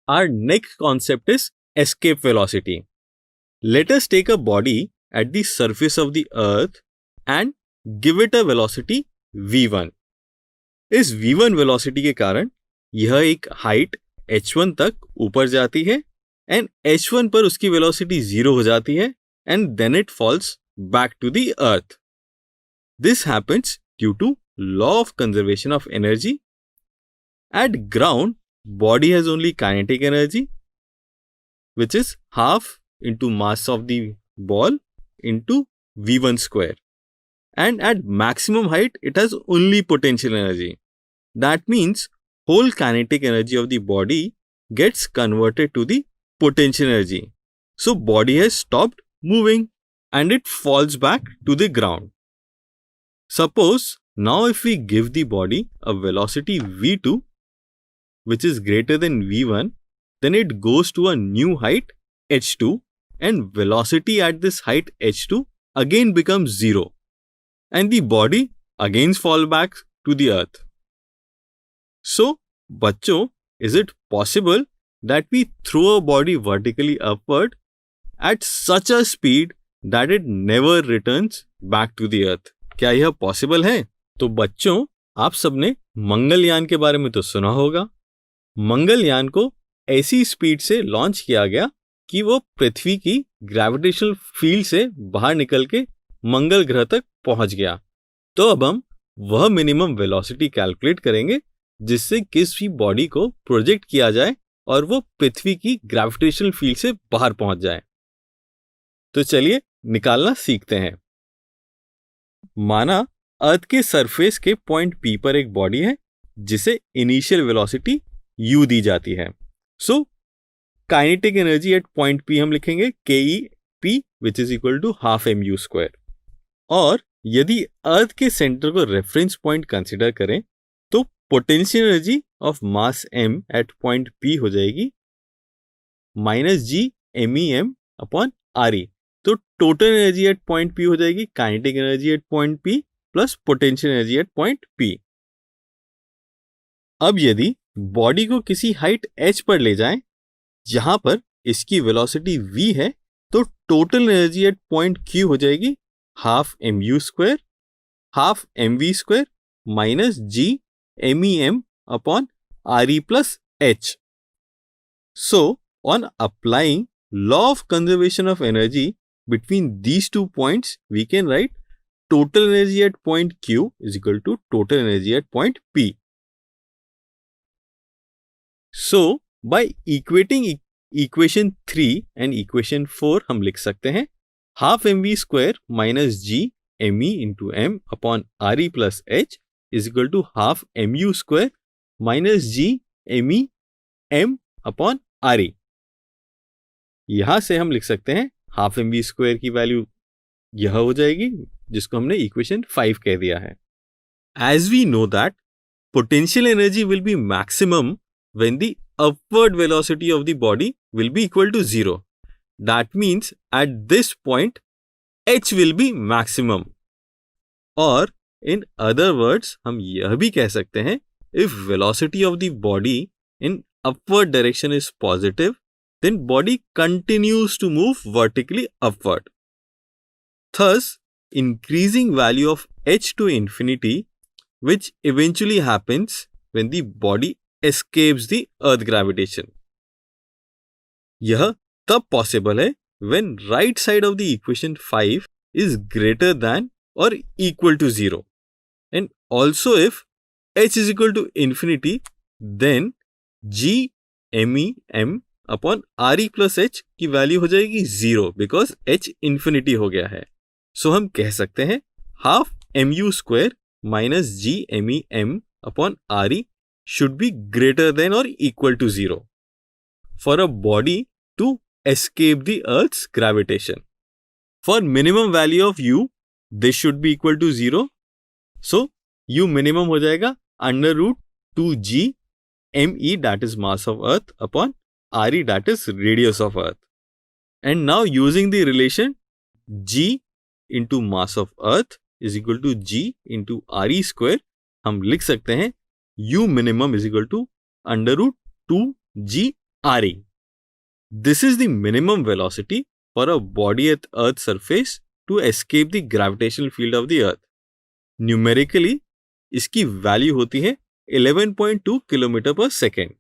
our next concept is escape velocity. Let us take a body at the surface of the earth and give it a velocity v1. इस v1 velocity के कारण यह एक height h1 तक ऊपर जाती है एंड h1 पर उसकी वेलोसिटी 0 हो जाती है and then it falls back to the earth. This happens due to law of conservation of energy. At ground body has only kinetic energy, which is half into mass of the ball into v1 square, and at maximum height it has only potential energy. That means whole kinetic energy of the body gets converted to the potential energy, so body has stopped moving and it falls back to the ground. Suppose now if we give the body a velocity v2 which is greater than v1, then it goes to a new height h2 and velocity at this height h2 again becomes 0 and the body again fall back to the earth. So, बच्चों, is it possible that we throw a body vertically upward at such a speed that it never returns back to the earth? क्या यह possible है? तो बच्चों, आप सबने मंगलयान के बारे में तो सुना होगा. मंगलयान को ऐसी स्पीड से लॉन्च किया गया कि वो पृथ्वी की ग्रेविटेशनल फील्ड से बाहर निकल के मंगल ग्रह तक पहुंच गया. तो अब हम वह मिनिमम वेलोसिटी कैलकुलेट करेंगे जिससे किसी बॉडी को प्रोजेक्ट किया जाए और वो पृथ्वी की ग्रेविटेशनल फील्ड से बाहर पहुंच जाए. तो चलिए निकालना सीखते हैं. माना अर्थ के सरफेस के पॉइंट P पर एक बॉडी है जिसे इनिशियल वेलोसिटी u दी जाती है. So kinetic energy at point P हम लिखेंगे KEP which is equal to half mu square. और यदि अर्थ के सेंटर को रेफरेंस पॉइंट कंसिडर करें तो potential energy of mass m at point P हो जाएगी -g MEM अपॉन RE. तो total energy at point P हो जाएगी kinetic energy at point P plus potential energy at point P. अब यदि body को किसी हाइट h पर ले जाएं जहां पर इसकी वेलोसिटी v है तो total energy at point Q हो जाएगी half mu square half mv square minus g MEM upon RE plus h. So on applying law of conservation of energy between these 2 points we can write total energy at point Q is equal to total energy at point P. So, by equating equation 3 and equation 4 हम लिख सकते हैं half mv square minus g me into m upon RE plus h is equal to half mu square minus g me m upon RE. यहां से हम लिख सकते हैं हाफ mv स्क्वायर की वैल्यू यह हो जाएगी जिसको हमने इक्वेशन 5 कह दिया है. As we know that potential energy will be maximum when the upward velocity of the body will be equal to 0. That means at this point h will be maximum. और in other words हम यह भी कह सकते हैं if velocity of the body in upward direction is positive then body continues to move vertically upward. Thus increasing value of h to infinity which eventually happens when the body escapes the earth gravitation. यह तब possible है when right side of the equation 5 is greater than or equal to 0 and also if h is equal to infinity then g me m upon RE plus h की value हो जाएगी 0 because h infinity हो गया है. So हम कह सकते हैं half mu square minus g me m upon RE should be greater than or equal to 0 for a body to escape the Earth's gravitation. For minimum value of u, this should be equal to 0. So, u minimum हो जाएगा under root 2g me that is mass of Earth upon RE that is radius of Earth. And now using the relation g into mass of Earth is equal to g into RE square, हम लिख सकते हैं u minimum is equal to under root 2g RE. This is the minimum velocity for a body at Earth's surface to escape the gravitational field of the Earth. Numerically, इसकी value होती है 11.2 kilometre पर second.